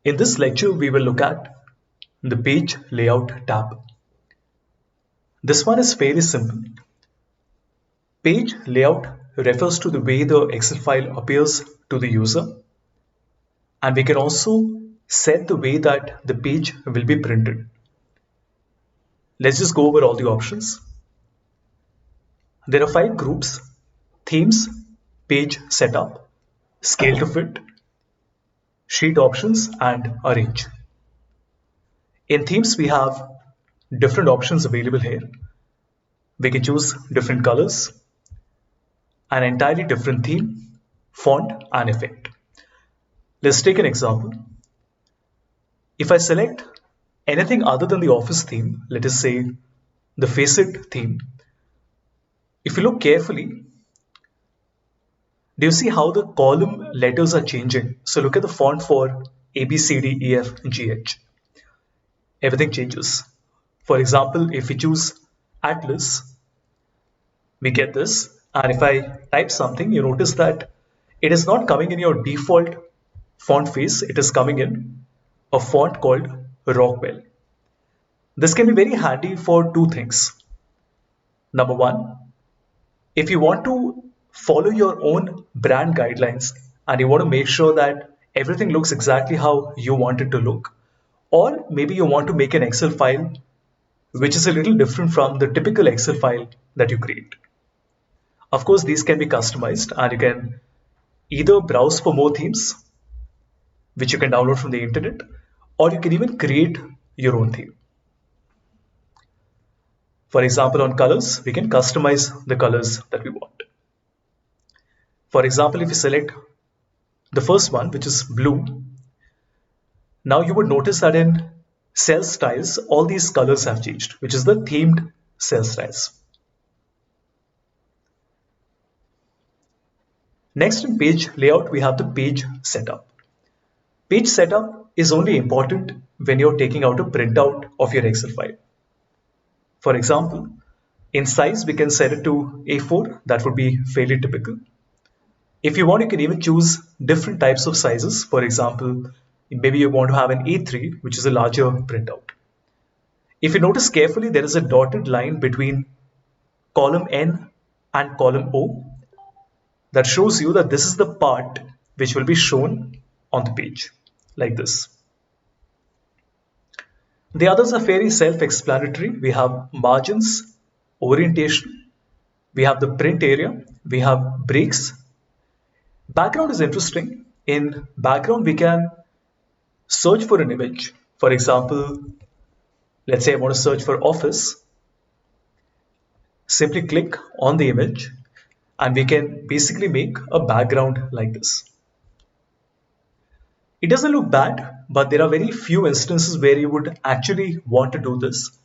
In this lecture, we will look at the page layout tab. This one is fairly simple. Page layout refers to the way the Excel file appears to the user, and we can also set the way that the page will be printed. Let's just go over all the options. There are 5 groups: themes, page setup, scale to fit, sheet options, and arrange. In themes, we have different options available here. We can choose different colors, an entirely different theme, font, and effect. Let's take an example. If I select anything other than the office theme, let us say the Faceit theme, if you look carefully, do you see how the column letters are changing? So look at the font for A, B, C, D, E, F, G, H. Everything changes. For example, if we choose Atlas, we get this. And if I type something, you notice that it is not coming in your default font face, it is coming in a font called Rockwell. This can be very handy for two things. Number one, if you want to follow your own brand guidelines and you want to make sure that everything looks exactly how you want it to look, or maybe you want to make an Excel file which is a little different from the typical Excel file that you create. Of course, these can be customized and you can either browse for more themes, which you can download from the internet, or you can even create your own theme. For example, on colors, we can customize the colors that we want. For example, if you select the first one, which is blue, now you would notice that in cell styles, all these colors have changed, which is the themed cell styles. Next, in page layout, we have the page setup. Page setup is only important when you're taking out a printout of your Excel file. For example, in size, we can set it to A4. That would be fairly typical. If you want, you can even choose different types of sizes. For example, maybe you want to have an A3, which is a larger printout. If you notice carefully, there is a dotted line between column N and column O that shows you that this is the part which will be shown on the page, like this. The others are fairly self-explanatory. We have margins, orientation, we have the print area, we have breaks. Background is interesting. In background, we can search for an image. For example, let's say I want to search for office. Simply click on the image and we can basically make a background like this. It doesn't look bad, but there are very few instances where you would actually want to do this.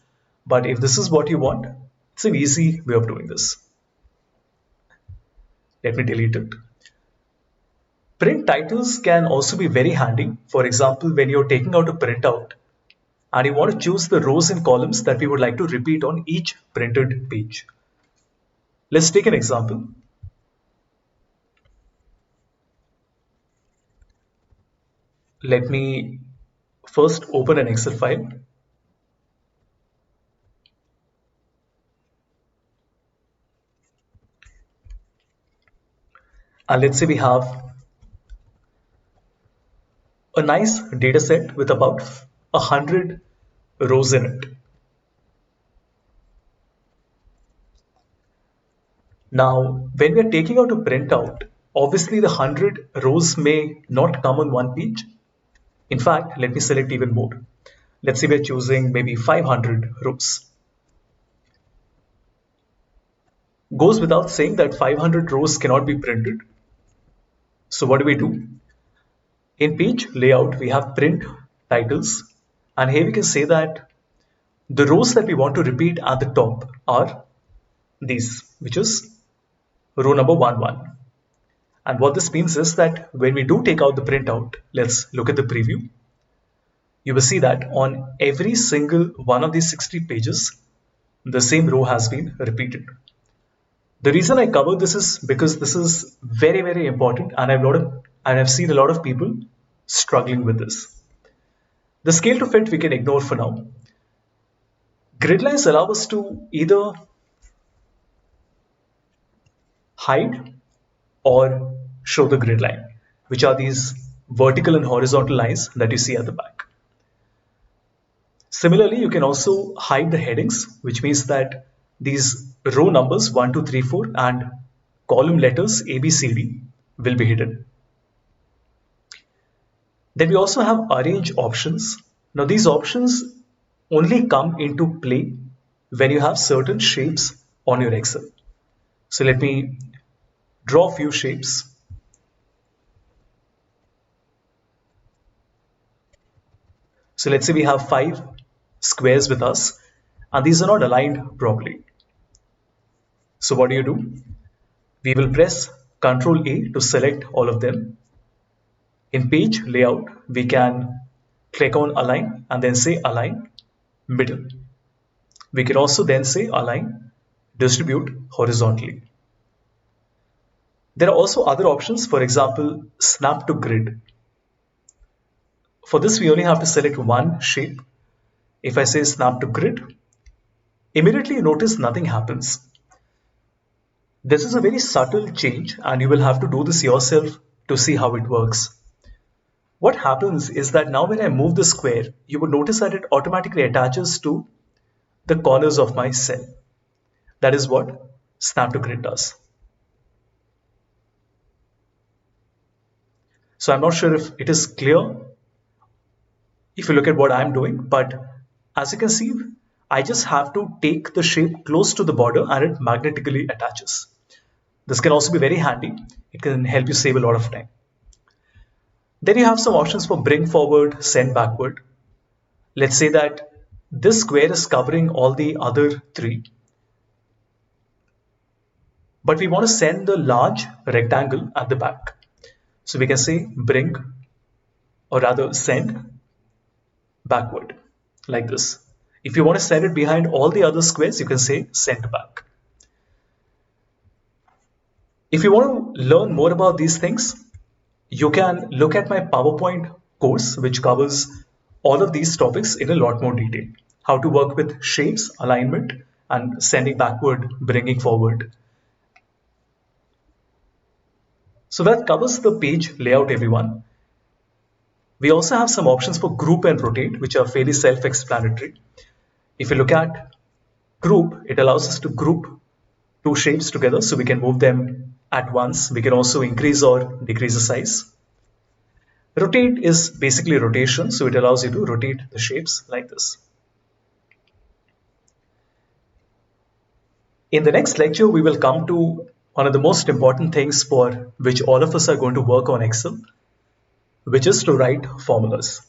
But if this is what you want, it's an easy way of doing this. Let me delete it. Print titles can also be very handy. For example, when you're taking out a printout and you want to choose the rows and columns that we would like to repeat on each printed page. Let's take an example. Let me first open an Excel file. And let's say we have a nice data set with about 100 rows in it. Now, when we are taking out a printout, obviously the 100 rows may not come on one page. In fact, let me select even more. Let's say we're choosing maybe 500 rows. Goes without saying that 500 rows cannot be printed. So what do? In page layout, we have print titles, and here we can say that the rows that we want to repeat at the top are these, which is row number 11. And what this means is that when we do take out the printout, let's look at the preview. You will see that on every single one of these 60 pages, the same row has been repeated. The reason I cover this is because this is very, very important, and I've seen a lot of people struggling with this. The scale to fit we can ignore for now. Grid lines allow us to either hide or show the grid line, which are these vertical and horizontal lines that you see at the back. Similarly, you can also hide the headings, which means that these row numbers 1, 2, 3, 4 and column letters A, B, C, D will be hidden. Then we also have arrange options. Now these options only come into play when you have certain shapes on your Excel. So let me draw a few shapes. So let's say we have 5 squares with us and these are not aligned properly. So what do? We will press Ctrl A to select all of them. In page layout, we can click on align and then say align middle. We can also then say align distribute horizontally. There are also other options, for example, snap to grid. For this, we only have to select one shape. If I say snap to grid, immediately you notice nothing happens. This is a very subtle change and you will have to do this yourself to see how it works. What happens is that now when I move the square, you would notice that it automatically attaches to the corners of my cell. That is what snap to grid does. So I'm not sure if it is clear if you look at what I'm doing, but as you can see, I just have to take the shape close to the border and it magnetically attaches. This can also be very handy. It can help you save a lot of time. Then you have some options for bring forward, send backward. Let's say that this square is covering all the other 3, but we want to send the large rectangle at the back. So we can say bring, or rather send backward, like this. If you want to send it behind all the other squares, you can say send back. If you want to learn more about these things, you can look at my PowerPoint course, which covers all of these topics in a lot more detail. How to work with shapes, alignment, and sending backward, bringing forward. So that covers the page layout, everyone. We also have some options for group and rotate, which are fairly self-explanatory. If you look at group, it allows us to group 2 shapes together so we can move them at once. We can also increase or decrease the size. Rotate is basically rotation, so it allows you to rotate the shapes like this. In the next lecture, we will come to one of the most important things for which all of us are going to work on Excel, which is to write formulas.